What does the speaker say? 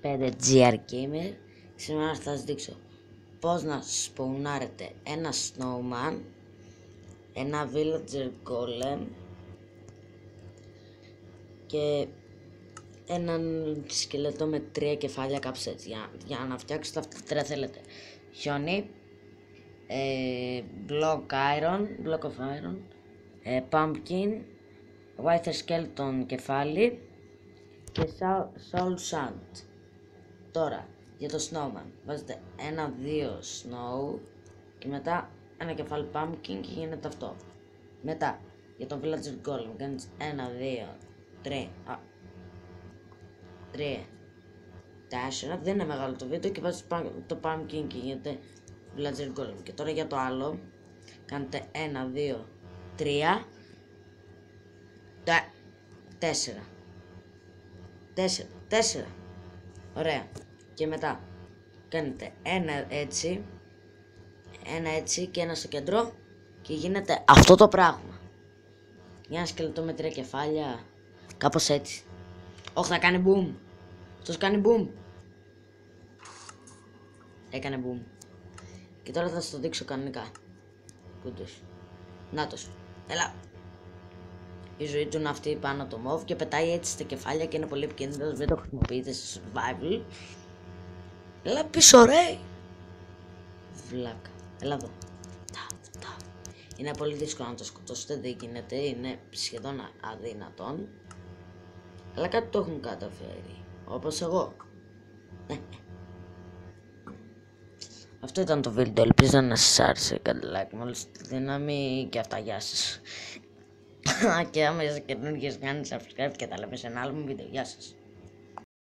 025 GR Gamer. Σήμερα θα σας δείξω πώς να σπονάρετε ένα snowman, ένα villager golem και έναν σκελετό με 3 κεφάλια, κάπως έτσι. Για να φτιάξετε αυτά τα τρία θέλετε χιόνι, block of iron, pumpkin, wither skeleton κεφάλι και soul sand. Τώρα για το snowman βάζετε 1-2 snow και μετά ένα κεφάλι pumpkin και γίνεται αυτό. Μετά για τον villager golem κάνεις 1-2-3 4, δεν είναι μεγάλο το βίντεο, και βάζεις το pumpkin και γίνεται villager golem. Και τώρα για το άλλο κάνετε 1-2-3 4. Ωραία. Και μετά κάνετε ένα έτσι και ένα στο κέντρο και γίνεται αυτό το πράγμα. Για ένα σκελετό με 3 κεφάλια, κάπως έτσι. Όχι, θα κάνει boom. Αυτός κάνει boom. Έκανε boom. Και τώρα θα σας το δείξω κανονικά. Κούντος. Νάτος. Έλα. Η ζωή του είναι αυτή πάνω το μοβ και πετάει έτσι στα κεφάλια και είναι πολύ επικίνδυνος. Δεν το χρησιμοποιείτε σε survival. Έλα πίσω ρε. Βλάκα. Έλα εδώ. Είναι πολύ δύσκολο να το σκοτώσετε, δεν γίνεται, είναι σχεδόν αδύνατον. Αλλά κάτι το έχουν καταφέρει, όπως εγώ. Αυτό ήταν το βίντεο, ελπίζω να σας άρεσε. Κάντε like με όλη τη δύναμη και αυτά, γεια σας. Και άμα είστε καινούργιες, κάντε subscribe και τα λέμε σε ένα άλλο βίντεο, γεια σας.